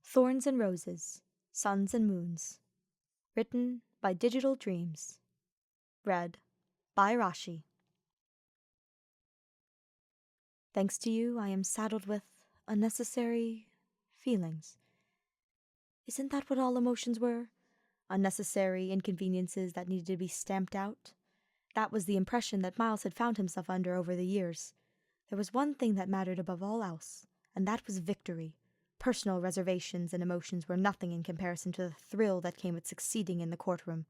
Thorns and Roses, Suns and Moons. Written by Digital Dreams. Read by Rashi. Thanks to you, I am saddled with unnecessary feelings. Isn't that what all emotions were? Unnecessary inconveniences that needed to be stamped out? That was the impression that Miles had found himself under over the years. There was one thing that mattered above all else, and that was victory. Personal reservations and emotions were nothing in comparison to the thrill that came with succeeding in the courtroom.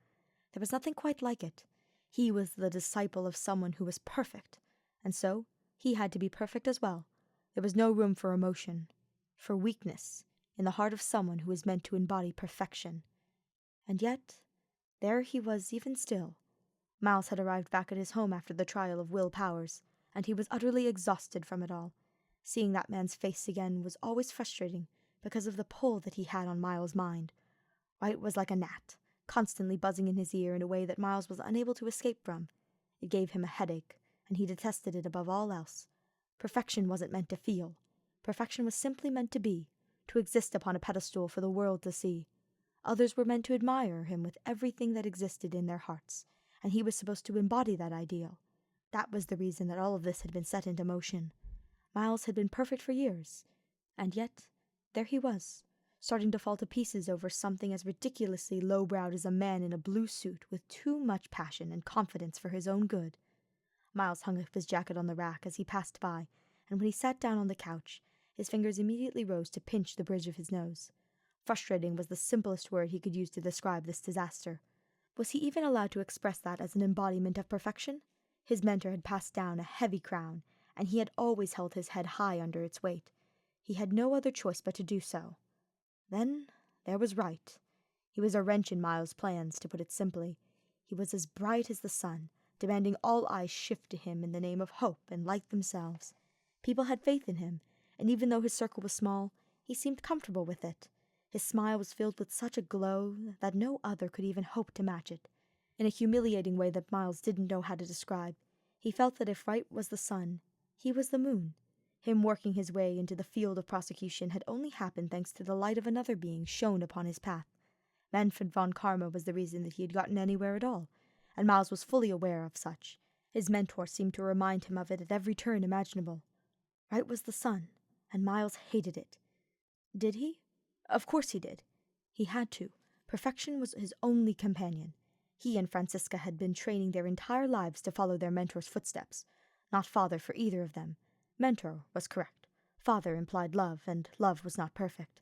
There was nothing quite like it. He was the disciple of someone who was perfect, and so he had to be perfect as well. There was no room for emotion, for weakness, in the heart of someone who was meant to embody perfection. And yet, there he was even still. Miles had arrived back at his home after the trial of Will Powers, and he was utterly exhausted from it all. Seeing that man's face again was always frustrating because of the pull that he had on Miles' mind. Wright was like a gnat, constantly buzzing in his ear in a way that Miles was unable to escape from. It gave him a headache, and he detested it above all else. Perfection wasn't meant to feel. Perfection was simply meant to exist upon a pedestal for the world to see. Others were meant to admire him with everything that existed in their hearts, and he was supposed to embody that ideal. That was the reason that all of this had been set into motion. Miles had been perfect for years, and yet there he was, starting to fall to pieces over something as ridiculously low-browed as a man in a blue suit with too much passion and confidence for his own good. Miles hung up his jacket on the rack as he passed by, and when he sat down on the couch, his fingers immediately rose to pinch the bridge of his nose. Frustrating was the simplest word he could use to describe this disaster. Was he even allowed to express that as an embodiment of perfection? His mentor had passed down a heavy crown, and he had always held his head high under its weight. He had no other choice but to do so. Then there was Wright. He was a wrench in Miles' plans, to put it simply. He was as bright as the sun, demanding all eyes shift to him in the name of hope and light themselves. People had faith in him, and even though his circle was small, he seemed comfortable with it. His smile was filled with such a glow that no other could even hope to match it. In a humiliating way that Miles didn't know how to describe, he felt that if Wright was the sun, he was the moon. Him working his way into the field of prosecution had only happened thanks to the light of another being shone upon his path. Manfred von Karma was the reason that he had gotten anywhere at all, and Miles was fully aware of such. His mentor seemed to remind him of it at every turn imaginable. Wright was the sun, and Miles hated it. Did he? Of course he did. He had to. Perfection was his only companion. He and Franziska had been training their entire lives to follow their mentor's footsteps. Not father for either of them. Mentor was correct. Father implied love, and love was not perfect.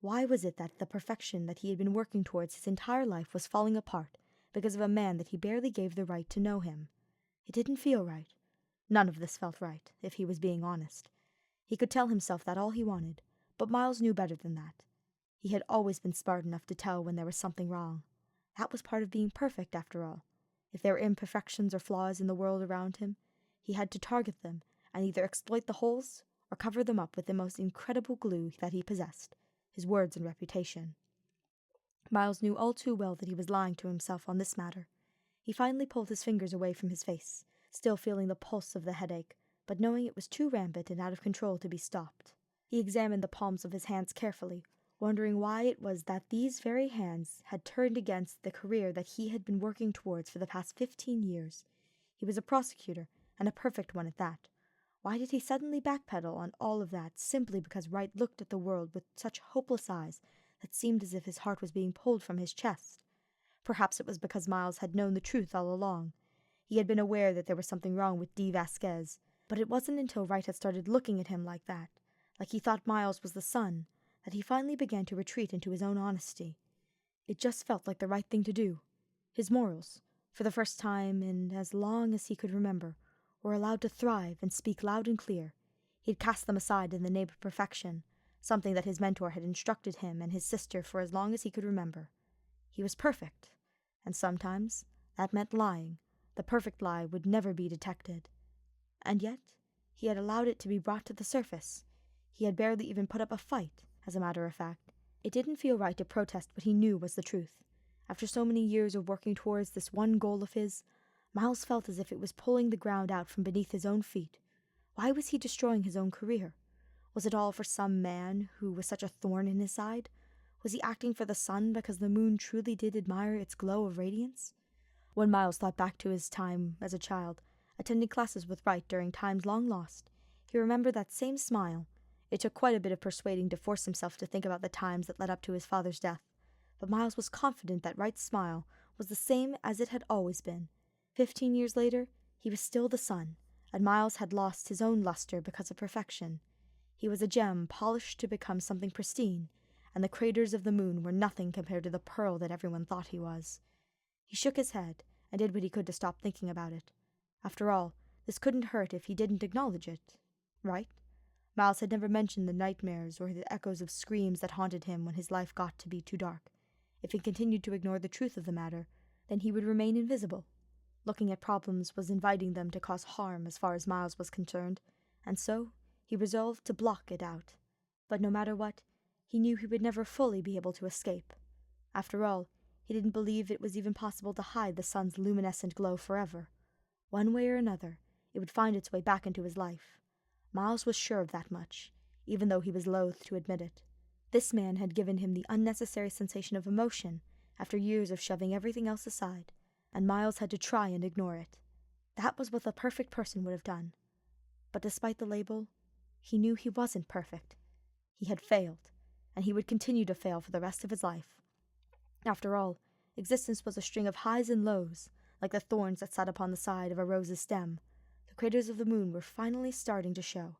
Why was it that the perfection that he had been working towards his entire life was falling apart because of a man that he barely gave the right to know him? It didn't feel right. None of this felt right, if he was being honest. He could tell himself that all he wanted, but Miles knew better than that. He had always been smart enough to tell when there was something wrong. That was part of being perfect, after all. If there were imperfections or flaws in the world around him, he had to target them and either exploit the holes or cover them up with the most incredible glue that he possessed, his words and reputation. Miles knew all too well that he was lying to himself on this matter. He finally pulled his fingers away from his face, still feeling the pulse of the headache, but knowing it was too rampant and out of control to be stopped. He examined the palms of his hands carefully, wondering why it was that these very hands had turned against the career that he had been working towards for the past 15 years. He was a prosecutor, and a perfect one at that. Why did he suddenly backpedal on all of that simply because Wright looked at the world with such hopeless eyes that seemed as if his heart was being pulled from his chest? Perhaps it was because Miles had known the truth all along. He had been aware that there was something wrong with D. Vasquez, but it wasn't until Wright had started looking at him like that, like he thought Miles was the sun, that he finally began to retreat into his own honesty. It just felt like the right thing to do. His morals, for the first time in as long as he could remember, were allowed to thrive and speak loud and clear. He'd cast them aside in the name of perfection, something that his mentor had instructed him and his sister for as long as he could remember. He was perfect, and sometimes that meant lying. The perfect lie would never be detected. And yet, he had allowed it to be brought to the surface. He had barely even put up a fight, as a matter of fact. It didn't feel right to protest what he knew was the truth. After so many years of working towards this one goal of his, Miles felt as if it was pulling the ground out from beneath his own feet. Why was he destroying his own career? Was it all for some man who was such a thorn in his side? Was he acting for the sun because the moon truly did admire its glow of radiance? When Miles thought back to his time as a child, attending classes with Wright during times long lost, he remembered that same smile. It took quite a bit of persuading to force himself to think about the times that led up to his father's death, but Miles was confident that Wright's smile was the same as it had always been. 15 years later, he was still the sun, and Miles had lost his own luster because of perfection. He was a gem polished to become something pristine, and the craters of the moon were nothing compared to the pearl that everyone thought he was. He shook his head and did what he could to stop thinking about it. After all, this couldn't hurt if he didn't acknowledge it, right? Miles had never mentioned the nightmares or the echoes of screams that haunted him when his life got to be too dark. If he continued to ignore the truth of the matter, then he would remain invisible. Looking at problems was inviting them to cause harm as far as Miles was concerned, and so he resolved to block it out. But no matter what, he knew he would never fully be able to escape. After all, he didn't believe it was even possible to hide the sun's luminescent glow forever. One way or another, it would find its way back into his life. Miles was sure of that much, even though he was loath to admit it. This man had given him the unnecessary sensation of emotion after years of shoving everything else aside, and Miles had to try and ignore it. That was what the perfect person would have done. But despite the label, he knew he wasn't perfect. He had failed, and he would continue to fail for the rest of his life. After all, existence was a string of highs and lows, like the thorns that sat upon the side of a rose's stem. The craters of the moon were finally starting to show,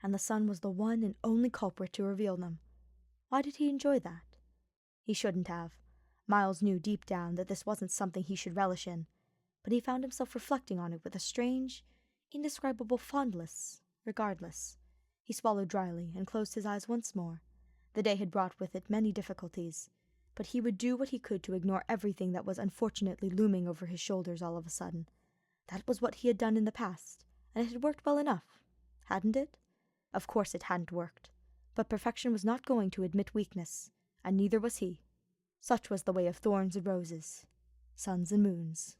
and the sun was the one and only culprit to reveal them. Why did he enjoy that? He shouldn't have. Miles knew deep down that this wasn't something he should relish in, but he found himself reflecting on it with a strange, indescribable fondness, regardless. He swallowed dryly and closed his eyes once more. The day had brought with it many difficulties, but he would do what he could to ignore everything that was unfortunately looming over his shoulders all of a sudden. That was what he had done in the past, and it had worked well enough, hadn't it? Of course it hadn't worked, but perfection was not going to admit weakness, and neither was he. Such was the way of thorns and roses, suns and moons.